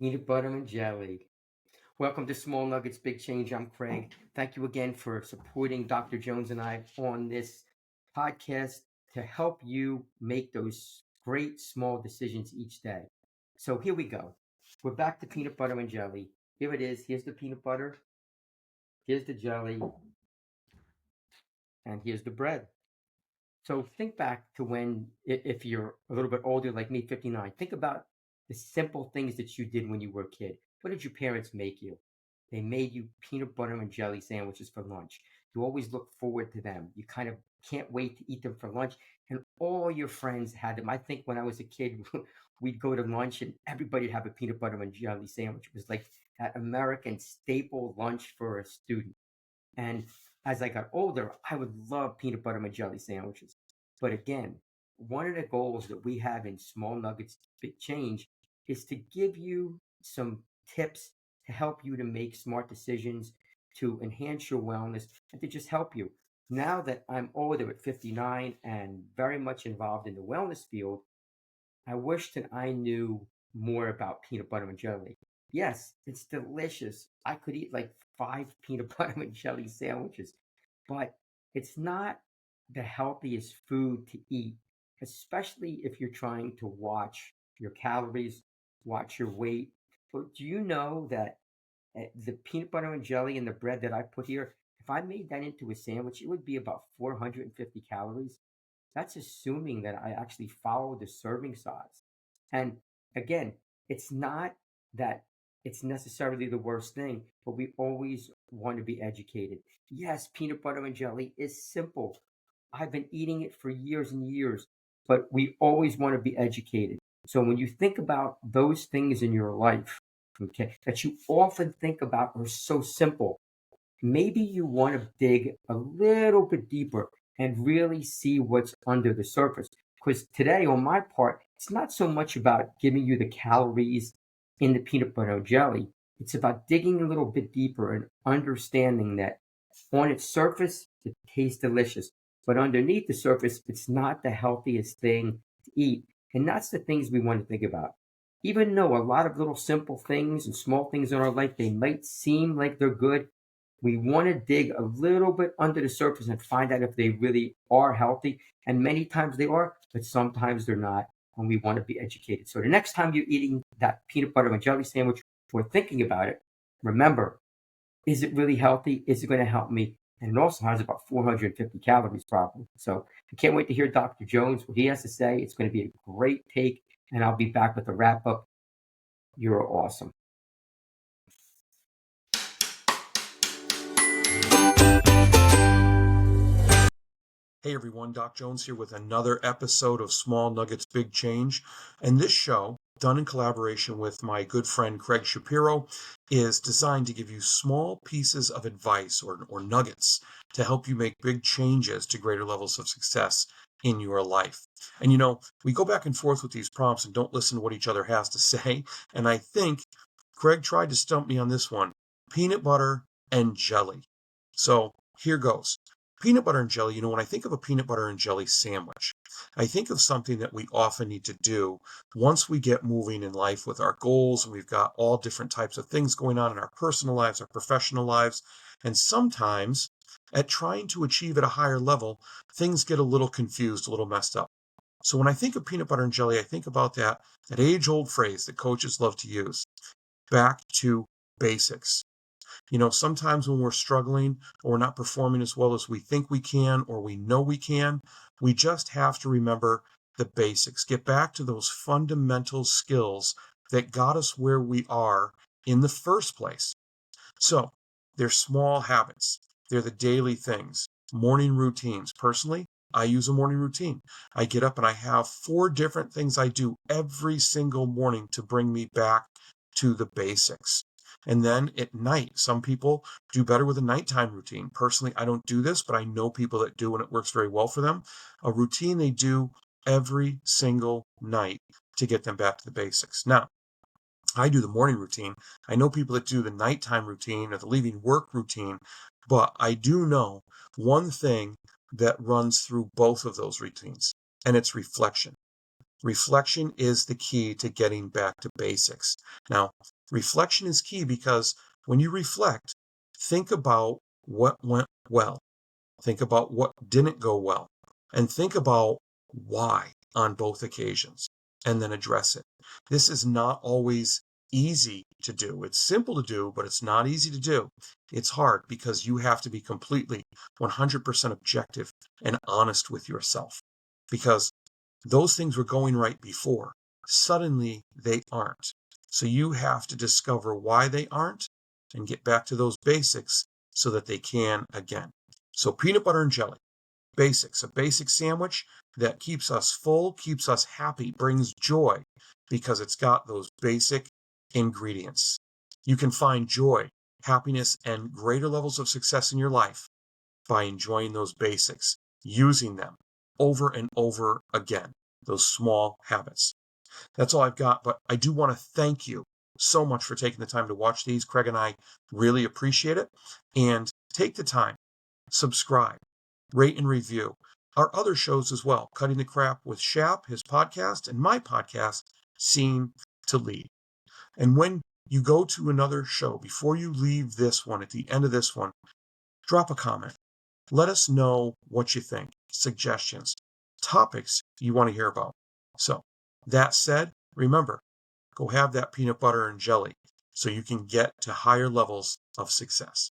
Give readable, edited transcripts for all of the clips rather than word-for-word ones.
Peanut butter and jelly. Welcome to Small Nuggets, Big Change. I'm Craig. Thank you again for supporting Dr. Jones and I on this podcast to help you make those great small decisions each day. So here we go. We're back to peanut butter and jelly. Here it is. Here's the peanut butter. Here's the jelly. And here's the bread. So think back to when, if you're a little bit older like me, 59, think about the simple things that you did when you were a kid. What did your parents make you? They made you peanut butter and jelly sandwiches for lunch. You always look forward to them. You kind of can't wait to eat them for lunch. And all your friends had them. I think when I was a kid, we'd go to lunch and everybody'd have a peanut butter and jelly sandwich. It was like that American staple lunch for a student. And as I got older, I would love peanut butter and jelly sandwiches. But again, one of the goals that we have in Small Nuggets Big Change is to give you some tips to help you to make smart decisions, to enhance your wellness, and to just help you. Now that I'm older at 59 and very much involved in the wellness field, I wish that I knew more about peanut butter and jelly. Yes, it's delicious. I could eat like five peanut butter and jelly sandwiches, but it's not the healthiest food to eat, especially if you're trying to watch your calories, watch your weight. But do you know that the peanut butter and jelly and the bread that I put here, if I made that into a sandwich, it would be about 450 calories. That's assuming that I actually follow the serving size. And again, it's not that it's necessarily the worst thing, but we always want to be educated. Yes, peanut butter and jelly is simple. I've been eating it for years and years, but we always want to be educated. So when you think about those things in your life, okay, that you often think about are so simple, maybe you want to dig a little bit deeper and really see what's under the surface. Because today, on my part, it's not so much about giving you the calories in the peanut butter jelly. It's about digging a little bit deeper and understanding that on its surface, it tastes delicious. But underneath the surface, it's not the healthiest thing to eat. And that's the things we want to think about. Even though a lot of little simple things and small things in our life, they might seem like they're good, we want to dig a little bit under the surface and find out if they really are healthy. And many times they are, but sometimes they're not. And we want to be educated. So the next time you're eating that peanut butter and jelly sandwich or thinking about it, remember, is it really healthy? Is it going to help me? And it also has about 450 calories, probably. So I can't wait to hear Dr. Jones, what he has to say. It's going to be a great take. And I'll be back with a wrap up. You're awesome. Hey everyone, Doc Jones here with another episode of Small Nuggets Big Change. And this show, done in collaboration with my good friend Craig Shapiro, is designed to give you small pieces of advice or nuggets to help you make big changes to greater levels of success in your life. And we go back and forth with these prompts and don't listen to what each other has to say. And I think Craig tried to stump me on this one: peanut butter and jelly. So here goes. Peanut butter and jelly, when I think of a peanut butter and jelly sandwich, I think of something that we often need to do once we get moving in life with our goals, and we've got all different types of things going on in our personal lives, our professional lives, and sometimes at trying to achieve at a higher level, things get a little confused, a little messed up. So when I think of peanut butter and jelly, I think about that age-old phrase that coaches love to use: back to basics. Sometimes when we're struggling or we're not performing as well as we think we can or we know we can, we just have to remember the basics. Get back to those fundamental skills that got us where we are in the first place. So they're small habits. They're the daily things, morning routines. Personally, I use a morning routine. I get up and I have 4 different things I do every single morning to bring me back to the basics. And then at night, some people do better with a nighttime routine. Personally, I don't do this, but I know people that do, and it works very well for them. A routine they do every single night to get them back to the basics. Now, I do the morning routine. I know people that do the nighttime routine or the leaving work routine, but I do know one thing that runs through both of those routines, and it's reflection. Reflection is the key to getting back to basics. Now, Reflection is key because when you reflect, think about what went well, think about what didn't go well, and think about why on both occasions, and then address it. This is not always easy to do. It's simple to do, but it's not easy to do. It's hard because you have to be completely 100% objective and honest with yourself because those things were going right before. Suddenly they aren't. So you have to discover why they aren't and get back to those basics so that they can again. So peanut butter and jelly, basics, a basic sandwich that keeps us full, keeps us happy, brings joy because it's got those basic ingredients. You can find joy, happiness, and greater levels of success in your life by enjoying those basics, using them over and over again, those small habits. That's all I've got, but I do want to thank you so much for taking the time to watch these. Craig and I really appreciate it. And take the time, subscribe, rate and review our other shows as well. Cutting the Crap with Shap, his podcast, and my podcast, Seem to Lead. And when you go to another show, before you leave this one, at the end of this one, drop a comment. Let us know what you think, suggestions, topics you want to hear about. So, that said, remember, go have that peanut butter and jelly so you can get to higher levels of success.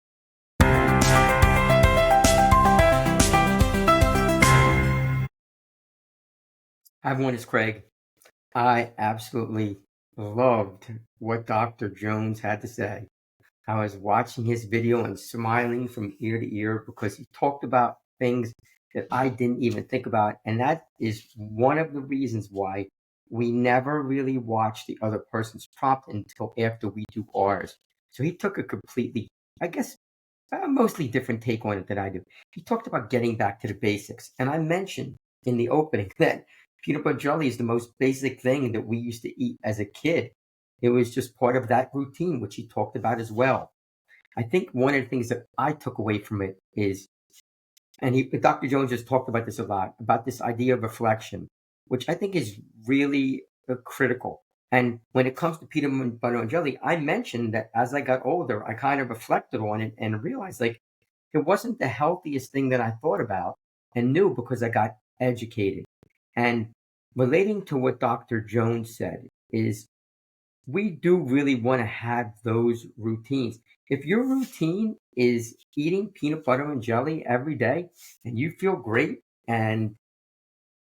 Hi, everyone, it's Craig. I absolutely loved what Dr. Jones had to say. I was watching his video and smiling from ear to ear because he talked about things that I didn't even think about. And that is one of the reasons why we never really watch the other person's prompt until after we do ours. So he took a completely, I guess, a mostly different take on it than I do. He talked about getting back to the basics. And I mentioned in the opening that peanut butter jelly is the most basic thing that we used to eat as a kid. It was just part of that routine, which he talked about as well. I think one of the things that I took away from it is, and Dr. Jones just talked about this a lot, about this idea of reflection, which I think is really critical. And when it comes to peanut butter and jelly, I mentioned that as I got older, I kind of reflected on it and realized like it wasn't the healthiest thing that I thought about and knew because I got educated. And relating to what Dr. Jones said is we do really want to have those routines. If your routine is eating peanut butter and jelly every day and you feel great and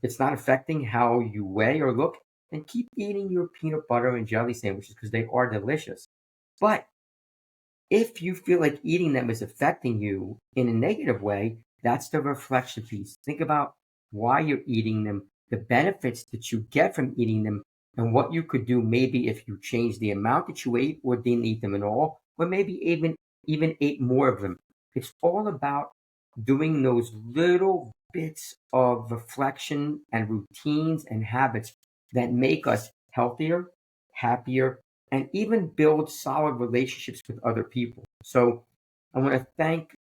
it's not affecting how you weigh or look, then keep eating your peanut butter and jelly sandwiches because they are delicious. But if you feel like eating them is affecting you in a negative way, that's the reflection piece. Think about why you're eating them, the benefits that you get from eating them, and what you could do maybe if you change the amount that you ate or didn't eat them at all, or maybe even ate more of them. It's all about doing those little bits of reflection and routines and habits that make us healthier, happier, and even build solid relationships with other people. So I want to thank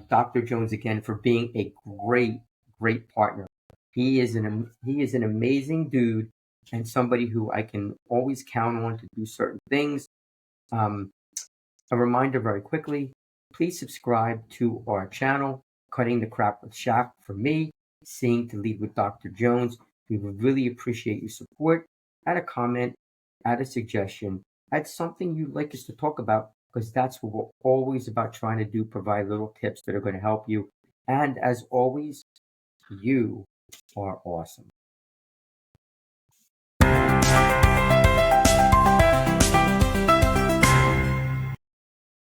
Dr. Jones again for being a great partner. He is an amazing dude and somebody who I can always count on to do certain things. Um, a reminder very quickly, please subscribe to our channel, Cutting the Crap with Shaq for me, Seeing to Lead with Dr. Jones. We would really appreciate your support. Add a comment, add a suggestion, add something you'd like us to talk about, because that's what we're always about trying to do, provide little tips that are going to help you. And as always, you are awesome.